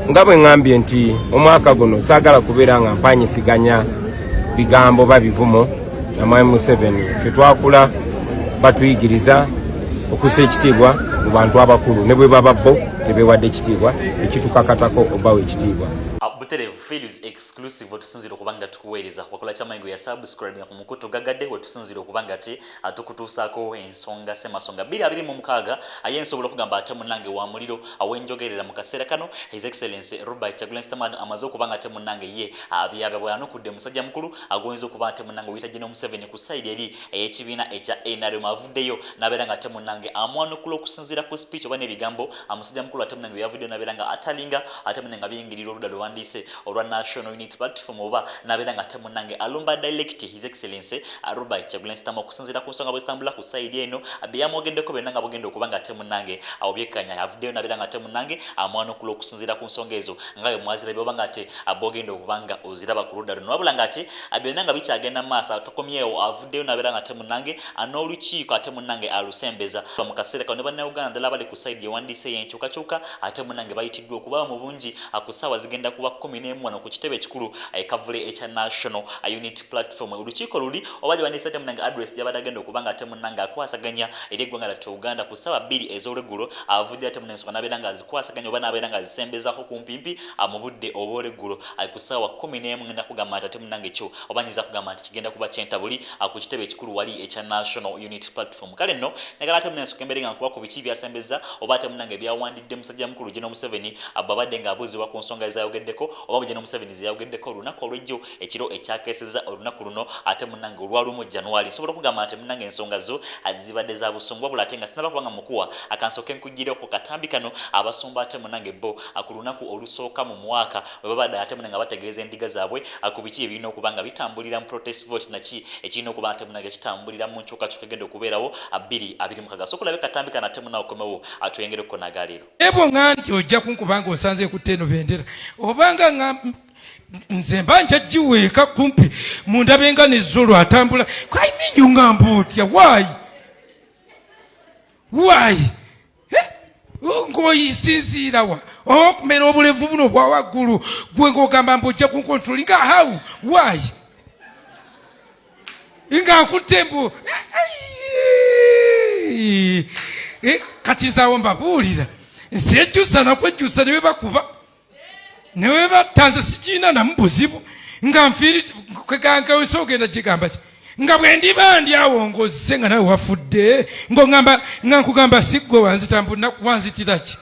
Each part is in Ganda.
nga bwe ngambye nti omwaka guno saagala kubeera nga mpanyisiganya bigambo babivumo na Mwami Museveni. Ffe twakula batuyigiriza okussa ekitiibwa mu bantu abakulu, ne bwe baba bo tebeewadde ekitiibwa ekitukakatako obawa ekitiibwa. Buterevu Feeds exclusive wetusinzira okubanga tukuweereza wakola ky'amayingo ya subscribe ku mukutu gagadde wetusinzira okubanga ati tukutuusaako ensonga semasonga 226 ayensobola okugamba ate munnange wa muliro awenjogerera mu kaseera kano His Excellency Robert Kyagulanyi Ssentamu amaze okuba nga ate munnange ye abyabya bwanukudde musajja mukulu agoyinza okuba ate munnange wita General Museveni ku side eri ey'ekibiina ekya NRM avuddeyo nabeera nga ate munnange amwanukula okusinzira ku speech oba n'ebigambo amusajja mukulu ate munnange yavuddeyo nabeera nga atalinga ate munnange abiyingirira oludda lwandise olwa National Unity Platform oba nabeera nga ate munnange alumba direct His Excellency Robert Kyagulanyi Ssentamu okusinzira ku nsonga bwezitambula ku side eno byamwogeddeko byonna nga bugenda okuba nga ate munnange awobyekkanya avuddeyo nabeera nga ate munnange amwanukula okusinzira ku nsonga ezo nga bwe mwazirabye oba nga ate abogenda okuba nga oziraba ku ludda luno wabula nga ate byonna nga bikyagenda mu maaso tokomyewo avuddeyo nabeera nga ate munnange n'olukiiko ate munnange alusembeza mu kaseera kano ne bannayuganda ddala bali ku side ewandiise y'enkyukakyuka ate munnange bayitiddwa okuba mu bungi ku ssaawa zigenda kuba 11 wano ku kitebe ekikulu ekavule ekya National Unity Platform. Olukiiko luli oba gye bandiise ate munnange address gy'abadde agenda okuba nga ate munnange akwasaganya eri eggwanga lyattu Uganda ku ssaawa 2 ez'olweggulo avudde ate munnange nabeera nga azikwasaganya oba nabeera nga azisembezaako ku mpimpi mu budde obw'olweggulo ku ssaawa 11 ngenda kugamba nti ate munnange kyo oba nyiza kugamba nti kigenda kuba kyentabuli ku kitebe ekikulu wali ekya National Unity Platform. Kale nno njagala ate munnange sukembere nga nkuba ku biki byasembeza oba ate munnange byawandidde musajja mukulu General Museveni abadde ng'abuuzibwa ku nsonga ezayogeddeko oba General Museveni zeyayogeddeko olunaku olw'ejjo ekiro ekyakeeseza olunaku luno ate munnange olwalumu January nsobola okugamba nti munnange ensonga zo zibadde za busungu wabula ate nga sinaba kubanga mukuwa akansooka enkugireko ku katambi kano abasumba ate munnange bo ku lunaku olusooka mu mwaka bwe babadde ate munnange bategeeza endiga zaabwe ku biki ebirina okuba nga bitambulira mu protest vote naki ekirina okuba ate munnange kitambulira mu nkyukakyuka egenda okubeerawo 226 so kulabe katambi kano ate munnange okomewo atuyongereko nagaaliro ebo nga nti ojja kunkubanga osanze ku tteno bendera obanga nga nze mba njagiweeka kumpi mundabenga nezzolo atambula kwaimiyo ngamba otya waayi ng'oyisinziirawa okumera obulevu buno bwa waggulu gwe ng'ogamba mbu ojja kunkontroli nga hawu waayi nga nkutte mbu kati nzaawo mbabuulira nsejjusa nakwejjusa ne bebakuba ne webatanze sikiina namu buzibu nga nfiiri kwegangaweso ogenda kigamba ki nga bwe ndiba ndi awo ng'ozise nga nawe wafudde ng'oŋŋamba nga nkugamba siggwe wanzitambu wanzitira ki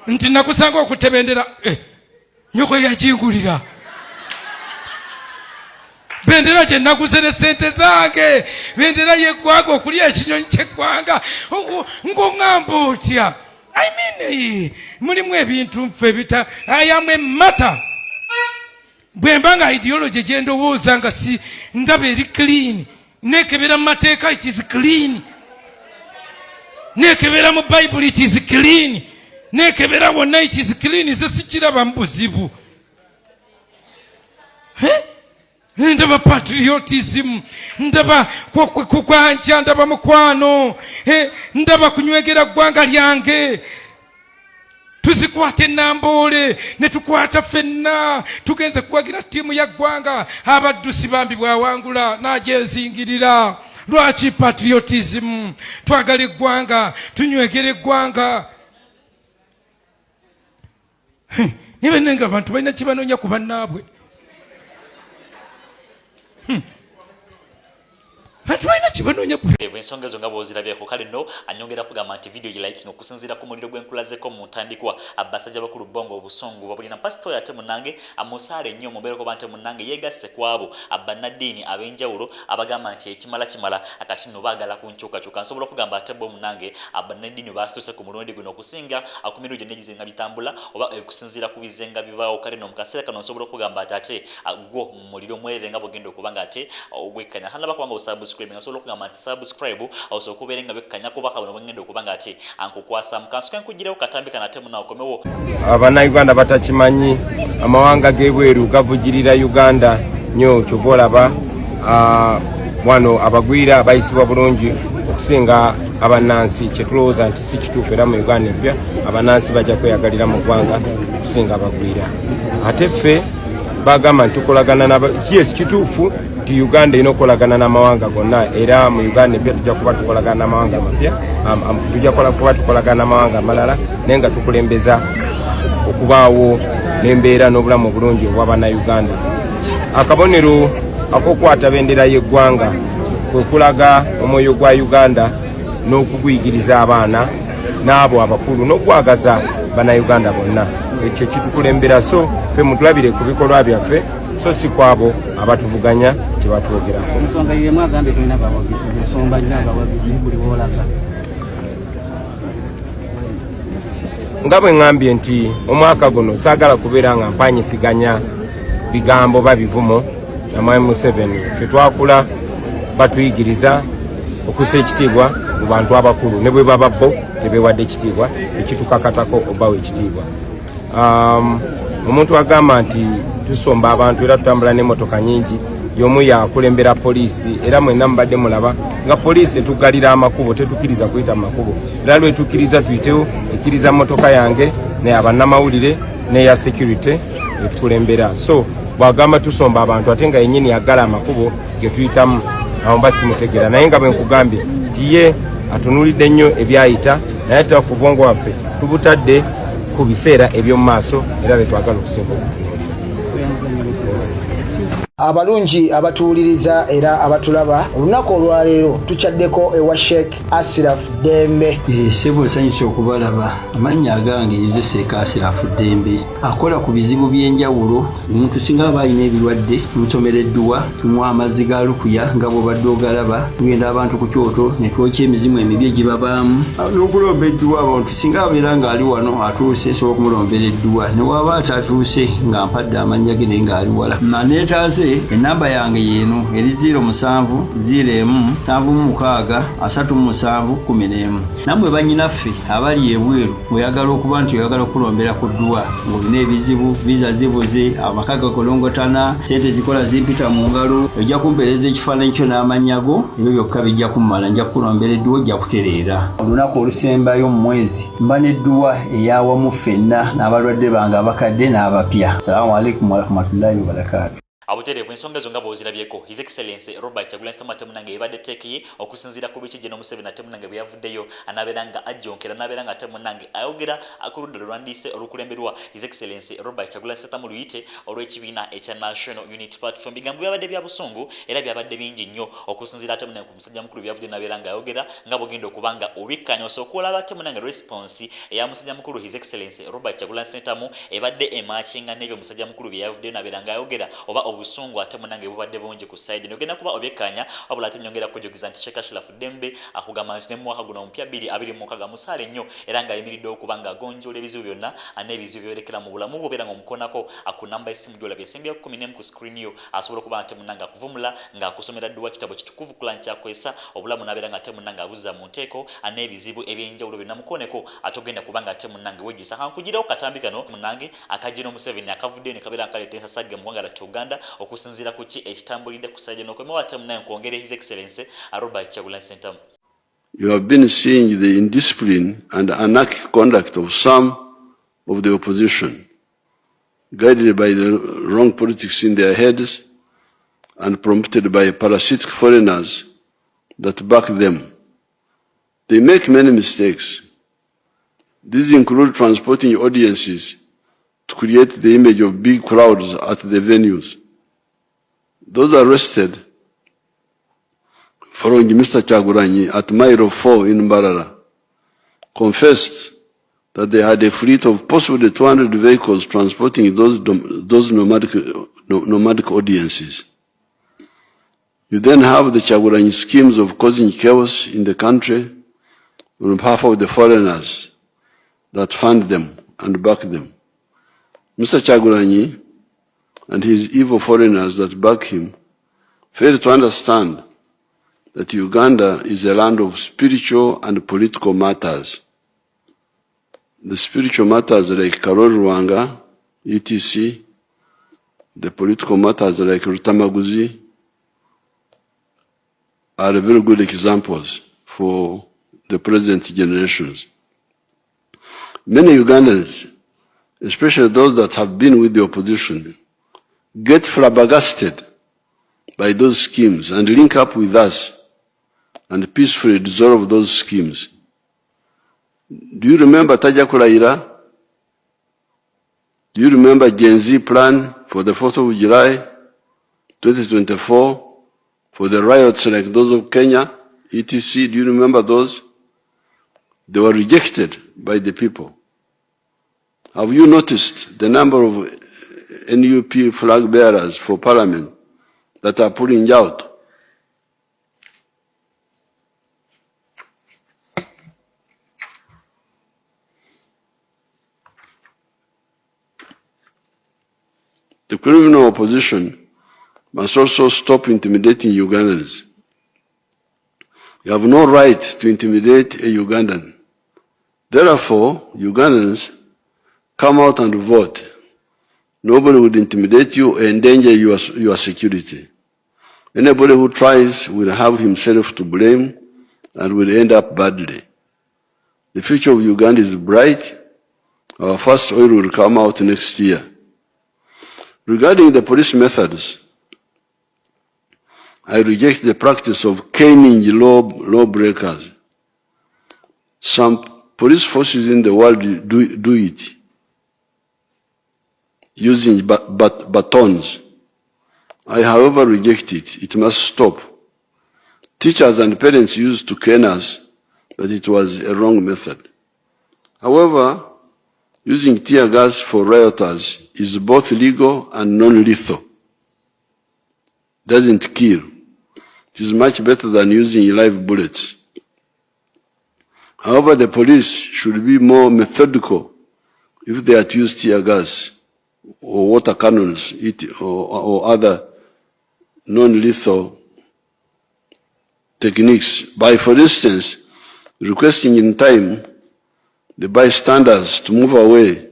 nti nakusanga okutebendera nyoko yagingulira bendera gye naguze ne sente zange bendera yeggwanga okulya ekinyonyi ky'eggwanga ng'oŋŋamba otya I mean, mulimu ebintu mfe bita ayamwe mata bwemba nga ideology gyendowooza nga si ndaba eri clean nekebera mu mateeka it is clean nekebera mu Bible it is clean nekebera wonna it is clean nze sikiraba mu buzibu ndaba patriotism ndaba kukwanja ndaba mukwano ndaba kunywegera ggwanga lyange tuzikwata enamboole ne tukwata ffenna tugenze kuwagira ttiimu ya ggwanga abaddusi bambi bwawangula n'agyenzingirira lwaki patriotism twagala eggwanga tunywegera eggwanga niba nenga abantu balina kibanoonya ku bannaabwe ensonga ezo nga bw'ozirabyeko kale nno anyongera kugamba nti video giliking okusinziira ku muliro gw'enkulazeko mu ntandikwa basajja bakulu bongo obusungu babulina pasitooli ate munnange amusaale nnyo mubeera kuba nti munnange yeegasse ku abo bannaddiini ab'enjawulo abagamba nti ekimala kimala akati nno baagala ku nkyukakyuka nsobola okugamba ate bo munnange bannaddiini baasituse ku mulundi guno okusinga ku mirundi gyonna egizenga bitambula oba okusinziira ku bizenga bibaawo kale nno mu kaseera kano nsobola okugamba ati ate gwo mu muliro mwerere nga bwogenda okuba nga ate obwekkanya hanaba kubanga osubscribe nga nsobola okugamba nti subscribe osobola okubeera nga bekkanya kubaka buno bwengenda okuba nga ate ankukwasa mukansuka nkugirawo katambi kana ate munawo komewo abannayuganda batakimanyi amawanga g'ebweru gavugirira Uganda nnyo kyova olaba wano abagwira bayisibwa bulungi okusinga abannansi kyetulowooza nti si kituufu era mu Uganda empya abannansi bajja kweyagalira mu ggwanga okusinga abagwira. Ate ffe bagamba nti tukolagana yes kituufu nti Uganda erina okukolagana n'amawanga gonna era mu Uganda empya tujja kuba tukolagana n'amawanga mapya tujja kuba tukolagana n'amawanga amalala naye nga tukulembeza okubaawo n'embeera n'obulamu obulungi obw'Abannayuganda. Akabonero ak'okwata bendera y'eggwanga kwe kulaga omwoyo gwa Uganda n'okuguyigiriza abaana n'abo abakulu n'okwagaza Bannayuganda bonna. Ekyo kitukulembera so ffe mutulabire ku bikolwa byaffe so si kwabo abatuvuganya kye batwogerako. Ensonga y'emu agambye tulina abawagizi ensonga nina abawagizi buli woolaga. Nga bwe ŋŋambye nti omwaka guno saagala kubeera nga mpanyisiganya bigambo babivumo na Mwami Museveni. Ffe twakula batuyigiriza okussa ekitiibwa mu bantu abakulu ne bwe baba bo tebeewadde ekitiibwa ekitukakatako obawo ekitiibwa. Omuntu agamba nti tusomba abantu era tutambula n'emmotoka nyingi y'omu yakulembera poliisi era mwenna mubadde mulaba nga poliisi etuggalira amakubo tetukkiriza kuyita mu makubo era lwetukkiriza tuyitewo ekkiriza mmotoka yange naye abannamawulire n'eya security etukulembera. So bwagamba tusomba abantu ate nga yennyini yaggala amakubo ge tuyitamu awo mba simutegeera naye nga bwe nkugambye nti ye atunuulidde nnyo ebyayita naye tafu obwongo waffe tubutadde ku biseera eby'omu maaso era bye twagala okusinga okutunuulira. Abalungi abatuwuliriza era abatulaba olunaku olwaleero tukyaddeko ewa Sheikh Ashraf Dembe. Sebo sanyusa okubalaba amannya agange ye Sheikh Ashraf Dembe akola ku bizibu by'enjawulo. Omuntu singa aba alina ebirwadde musomereddwa tunywa amazzi ga lukuya nga bw'obadde ogalaba tugenda abantu ku kyoto ne twokya emizimu emibi egibabaamu n'okulomba edduwa. Abantu singa abeera ng'ali wano atuuse sobola okumulombera edduwa ne waba atatuuse nga mpadde amannya ge naye ng'ali wala neetaase enamba yange yeeno eri 0707763711. Nammwe bannyinaffe abali ebweru oyagala okuba nti oyagala okulombera ku dduwa ng'olina ebizibu viza zibuze amaka gakolongotana sente zikola zimpita mu ngalo ojja kumpeereza ekifaananyi kyo n'amannya go ebyo byokka bijja kummala nja kukulombera edduwa ojja kutereera. Olunaku olusembayo mu mwezi mba n'edduwa eyawamu ffenna n'abalwadde bange abakadde n'abapya. Salaamu alaikum warahmatullahi wabarakatuh. Abuterevu ensonga zo nga bw'ozirabyeko His Excellency Robert Kyagulanyi Ssentamu Munange ebadde teeki okusinziira ku biki General Museveni ate Munange bwe yavuddeyo anabeera nga ajjonkera n'abeera nga ate Munange ayogera ku ludda lwandiise olukulemberwa His Excellency Robert Kyagulanyi Ssentamu luyite olw'ekibiina ekya National Unity Platform. Bigambo byabadde bya busungu era byabadde bingi nnyo okusinziira ate Munange ku musajja mukulu byavudde n'abeera nga ayogera nga bw'ogenda okuba nga obikkanya osooka olaba ate Munange response eya musajja mukulu His Excellency Robert Kyagulanyi Ssentamu ebadde ematchinga n'ebyo musajja mukulu bye yavuddeyo n'abeera nga ayogera oba obusungu ate Munange bubadde bungi ku side n'ogenda kuba obyekanya wabula ate nyongera kujogiza nti Sheikh Ashraf Dembe akugamba nti ne mwaka guno omupya 2026 musaale nnyo era nga ayimiridde okuba nga agonjoola ebizibu byonna n'ebizibu byeberekera mu bulamu bwobeera nga omukonako ku namba y'essimu gy'olabye esembi ya 10 ku screen yo asobola okuba ate Munange akuvumula ng'akusomera dduwa kitabo kitukuvu Quran kyakwesa obulamu n'abeera nga ate Munange abuzza mu nteeko n'ebizibu ebyenjawulo byonna mukoneko ate ogenda kuba nga ate Munange wejjusa kankugirawo katambi kano Munange akajino Museveni akavuddeyo ne kabeera nkaleeta ensasagge mu ggwanga lyattu Uganda okusinziira ku ki ekitambulidde ku sajja n'okwemera ate Munange kwongera His Excellency Robert Kyagulanyi Ssentamu. You have been seeing the indiscipline and anarchic conduct of some of the opposition, guided by the wrong politics in their heads and prompted by parasitic foreigners that back them. They make many mistakes. These include transporting audiences to create the image of big crowds at the venues. Those arrested following Mr. Kyagulanyi at Mile 4 in Mbarara confessed that they had a fleet of possibly 200 vehicles transporting those nomadic audiences. You then have the Kyagulanyi schemes of causing chaos in the country on behalf of the foreigners that fund them and back them. Mr. Kyagulanyi and his evil foreigners that back him failed to understand that Uganda is a land of spiritual and political matters. The spiritual matters like Karol Rwanga, etc., the political matters like Rutamaguzi, are very good examples for the present generations. Many Ugandans, especially those that have been with the opposition, get flabbergasted by those schemes and link up with us and peacefully dissolve those schemes. Do you remember Taja Kulaira? Do you remember Gen Z plan for the 4th of July 2024 for the riots like those of Kenya, etc.? Do you remember those? They were rejected by the people. Have you noticed the number of NUP flag bearers for parliament that are pulling out? The criminal opposition must also stop intimidating Ugandans. You have no right to intimidate a Ugandan. Therefore, Ugandans, come out and vote. Nobody would intimidate you or endanger your security. Anybody who tries will have himself to blame and will end up badly. The future of Uganda is bright. Our first oil will come out next year. Regarding the police methods, I reject the practice of caning lawbreakers. Some police forces in the world do it, using batons. I, however, reject it. It must stop. Teachers and parents used to cane us, but it was a wrong method. However, using tear gas for rioters is both legal and non-lethal. Doesn't kill. It is much better than using live bullets. However, the police should be more methodical if they are to use tear gas or water cannons or other non-lethal techniques. By, for instance, requesting in time the bystanders to move away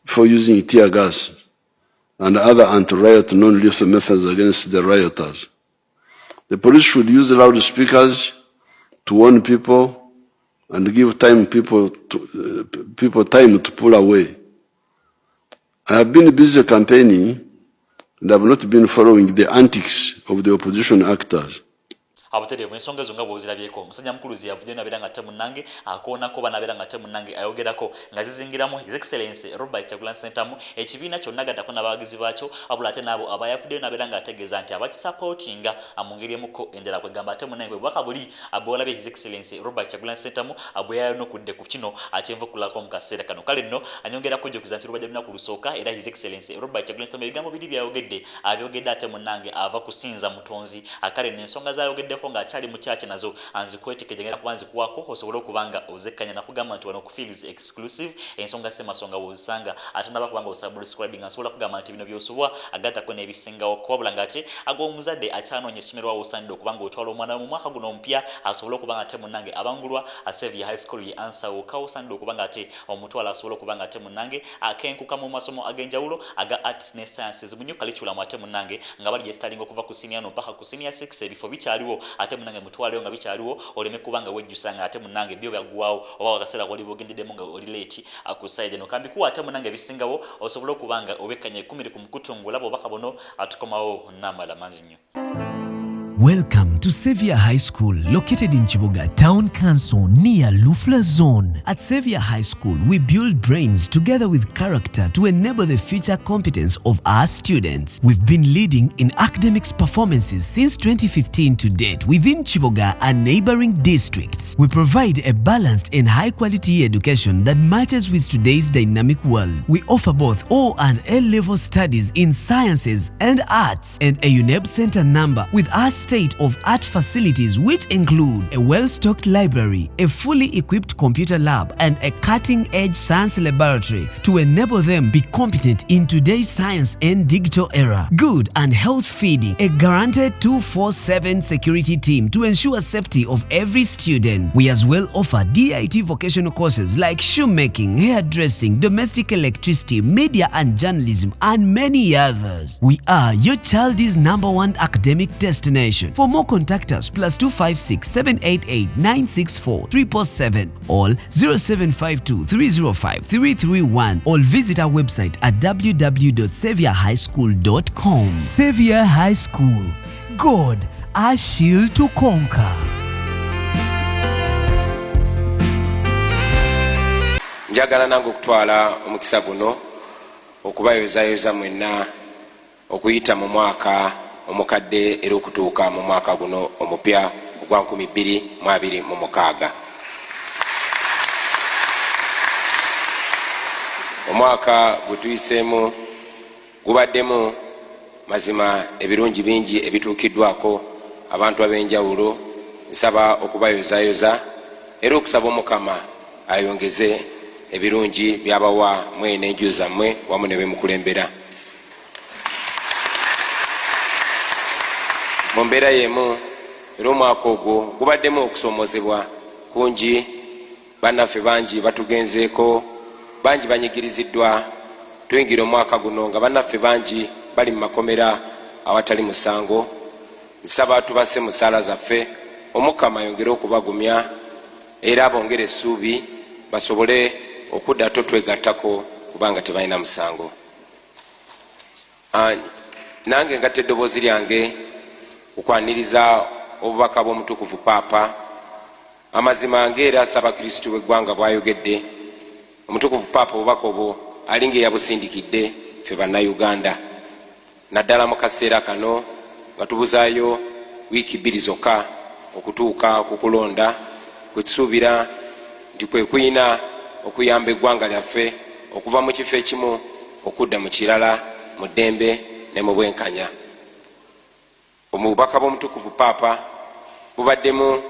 before using tear gas and other anti-riot non-lethal methods against the rioters. The police should use loudspeakers to warn people and give people time to pull away. I have been busy campaigning and have not been following the antics of the opposition actors. abuterevu ensonga zo nga bw'ozirabyeko omusajja mukuluzi yavudde nabeera nga temunnange akoonako banabeera nga temunnange ayogerako nga zizingiramu His Excellency Robert Kyagulanyi Ssentamu ekibiina kyonna gaddako n'abawagizi baakyo wabula ate n'abo abayavuddeyo nabeera nga ategeeza nti abakisapootinga mu ngeri emuko endala kwegamba temunnange bwe bubaka buli abwolabye His Excellency Robert Kyagulanyi Ssentamu abweyayonokudde ku kino akyenvukulako mu kaseera kano kale nno anyongera kujjukiza nti lubajja lunaku lusooka era His Excellency Robert Kyagulanyi Ssentamu ebigambo biri byayogedde abyogedde ate munnange ava kusinza mutonzi akale n'ensonga zayogeddeko nga akyali mu kyaki nazo anzikwetekejja ngenda kuba nzikuwako osobole okubanga ozekkanya nakugamba nti wano ku Fields Exclusive ensonga Ssemasonga wozisanga ate naba kubanga osubscribing nsobola kugamba nti bino byosobwa agattako n'ebisingawo kwabula ng'ate ag'omuzadde akyanoonya essomero wawe osaanidde okubanga otwala omwana mu mwaka guno omupya asobole okubanga ate munnange abangulwa Xavier High School ye ansawuka osaanidde okubanga ate omutwala asobole okubanga ate munnange akenkuka mu masomo ag'enjawulo aga arts ne sciences mu new curriculum ate munnange nga bali gye okuva ku senior no mpaka ku senior 6 ebifo bikyaliwo ate munange mutwaleyo nga bikyaliwo oleme kubanga wejjusa nga ate munange byo byagwawo oba akaseera wali bogendeddemu nga oli late akusaide no kambi kuwa ate munange bisingawo osobola okubanga obekkanya 10 ku mukutungu labo obaka bono atukomawo namala manzi nnyo. Welcome to Xavier High School, located in Chiboga Town Council near Lufla Zone. At Xavier High School, we build brains together with character to enable the future competence of our students. We've been leading in academics performances since 2015 to date within Chiboga and neighboring districts. We provide a balanced and high-quality education that matches with today's dynamic world. We offer both O and A-level studies in sciences and arts and a UNEB Center number with our state-of-art facilities which include a well-stocked library, a fully equipped computer lab, and a cutting-edge science laboratory to enable them be competent in today's science and digital era. Good and health feeding, a guaranteed 24/7 security team to ensure safety of every student. We as well offer DIT vocational courses like shoemaking, hairdressing, domestic electricity, media and journalism, and many others. We are your child's #1 academic destination. For more contact contact us +256 788 964 777 or 0752 305 331 or visit our website at www.saviourhighschool.com. Savior High School. God, our shield to conquer. Njagala nange okutwala omukisa guno okubayozayoza mwenna okuyita mu mwaka omukadde era okutuuka mu mwaka guno omupya ogwa 2026. Omwaka gwe tuyiseemu gubaddemu mazima ebirungi bingi ebituukiddwako abantu ab'enjawulo. Nsaba okubayozayoza era okusaba Omukama ayongeze ebirungi byabawa mwene enju zammwe wamu ne bemukulembera. Mu mbeera y'emu era omwaka ogwo gubaddemu okusoomozebwa kungi. Bannaffe bangi batugenzeeko, bangi banyigiriziddwa. Tuyingira omwaka guno nga bannaffe bangi bali mu makomera awatali musango. Nsaba tubase mu ssaala zaffe Omukama ayongere okubagumya era abongere essuubi basobole okudda twegattako kubanga tebalina musango. Nange ngatta eddoboozi lyange okwaniriza obubaka bw'omutukuvu Paapa. Amazima ng'era Ssaabakristu w'eggwanga bw'ayogedde, omutukuvu Paapa obubaka obwo alinga eyabusindikidde ffe Bannayuganda, naddala mu kaseera kano nga tubuzaayo wiiki 2 zokka okutuuka ku kulonda kwe tusuubira nti kwe kuyina okuyamba eggwanga lyaffe okuva mu kifo ekimu okudda mu kirala mu ddembe ne mu bwenkanya. Omubaka bw'omutukuvu Paapa bubaddemu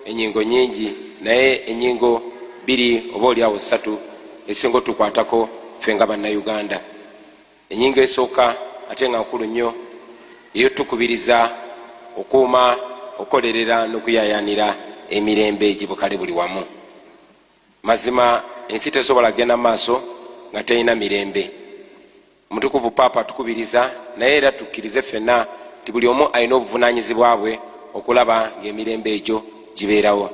ennyingo nnyingi, naye ennyingo 2 oba oliawo 3 esinga tukwatako ffe nga Bannayuganda. Ennyingo esooka ate nga nkulu nnyo eyo tukubiriza okuuma, okukolerera n'okuyaayaanira emirembe gibukale buli wamu. Mazima ensi tesobola genda maaso nga terina mirembe. Omutukuvu Paapa tukubiriza naye era tukkirize ffenna nti buli omu alina obuvunaanyizibwa bwe okulaba ng'emirembe egyo gibeerawo.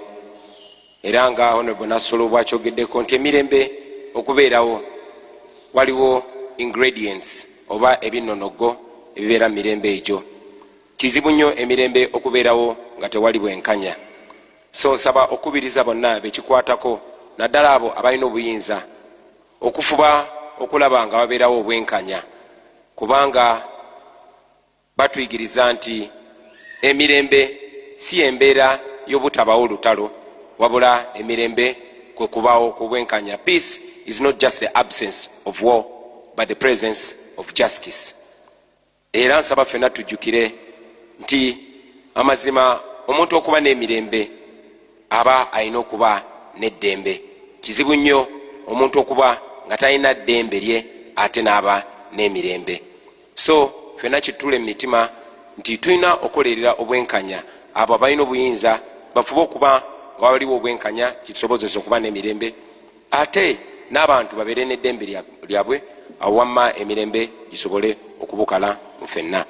Era nga Honorable Nassolo bw'akyogeddeko nti emirembe okubeerawo waliwo ingredients oba ebinnonogo ebibeera mu mirembe egyo. Kizibu nnyo emirembe okubeerawo nga tewali bwenkanya. So nsaba okubiriza bonna bekikwatako naddala abo abalina obuyinza okufuba okulaba nga babeerawo obwenkanya, kubanga batuyigiriza nti emirembe si embeera y'obutabawo lutalo, wabula emirembe kwe kubaawo ku bwenkanya. Peace is not just the absence of war but the presence of justice. Era nsaba ffenna tujjukire nti amazima omuntu okuba n'emirembe aba alina okuba n'eddembe. Kizibu nnyo omuntu okuba nga talina ddembe lye ate n'aba n'emirembe. So ffenna kitule mu mitima nti tulina okukolerera obwenkanya. Abo abalina obuyinza bafube okuba nga waliwo obwenkanya kisobozesa okuba n'emirembe, ate n'abantu babeere n'eddembe lyabwe awo wamma emirembe gisobole okubukala mu ffenna.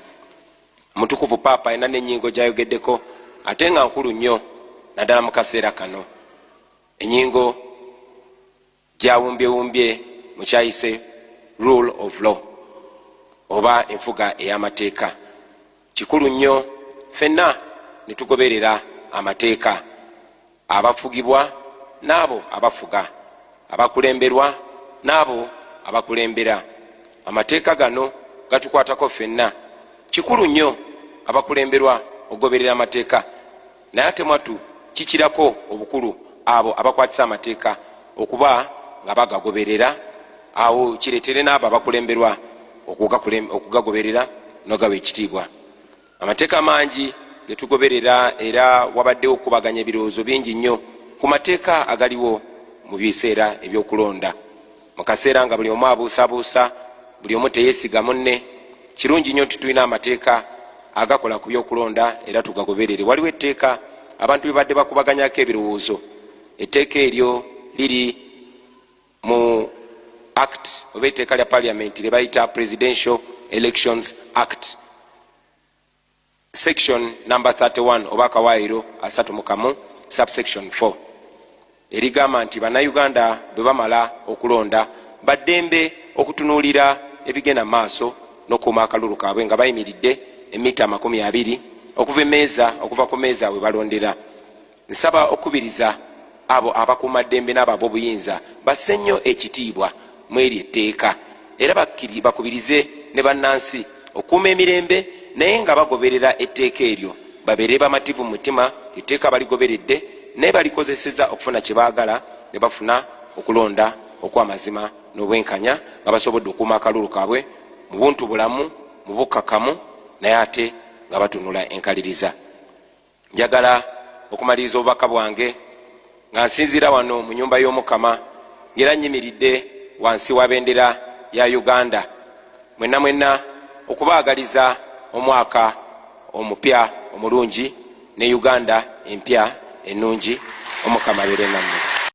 Omutukuvu Paapa alina n'ennyingo gy'ayogeddeko ate nga nkulu nnyo naddala mu kaseera kano. Ennyingo gyawumbyewumbye mu kyayise rule of law oba enfuga ey'amateeka. Kikulu nnyo ffenna ne tugoberera amateeka, abafugibwa n'abo abafuga, abakulemberwa n'abo abakulembera. Amateeka gano gatukwatako ffenna. Kikulu nnyo abakulemberwa okugoberera amateeka, naye ate mwattu kikirako obukulu abo abakwatisa amateeka okuba nga bagagoberera, awo kireetere n'abo abakulemberwa okugagoberera n'ogawa ekitiibwa. Amateeka mangi ge tugoberera era wabaddewo okubaganya ebirowoozo bingi nnyo ku mateeka agaliwo mu biseera ebyokulonda. Mu kaseera nga buli omu abuusaabuusa, buli omu teyeesiga munne, kirungi nnyo nti tulina amateeka agakola ku byokulonda era tugagoberere. Waliwo etteeka abantu bebadde bakubaganyako ebirowoozo. Etteeka eryo liri mu act oba etteeka lya parliament lye bayita Presidential Elections Act. section number 31 oba akawaayiro 31 subsection 4 erigamba nti bannayuganda bwe bamala okulonda baddembe okutunuulira ebigenda maaso n'okuuma akalulu kaabwe nga bayimiridde emita 20 okuva ku meeza we balondera. Nsaba okubiriza abo abakuuma ddembe n'abo ab'obuyinza basse nnyo ekitiibwa mu eri etteeka era bakubirize ne bannansi okuuma emirembe naye nga bagoberera etteeka eryo babeere bamativu mu mutima etteeka baligoberedde naye balikozeseza okufuna kye baagala ne bafuna okulonda okw'amazima n'obwenkanya nga basobodde okuuma akalulu kaabwe mu buntu bulamu mu bukkakkamu naye ate nga batunula enkaliriza. Njagala okumaliriza obubaka bwange nga nsinziira wano mu nnyumba y'Omukama ngera nnyimiridde wansi wa bendera ya Uganda mwenna okubaagaliza omwaka omupya omulungi ne Uganda empya ennungi. Omukama abeere nammwe.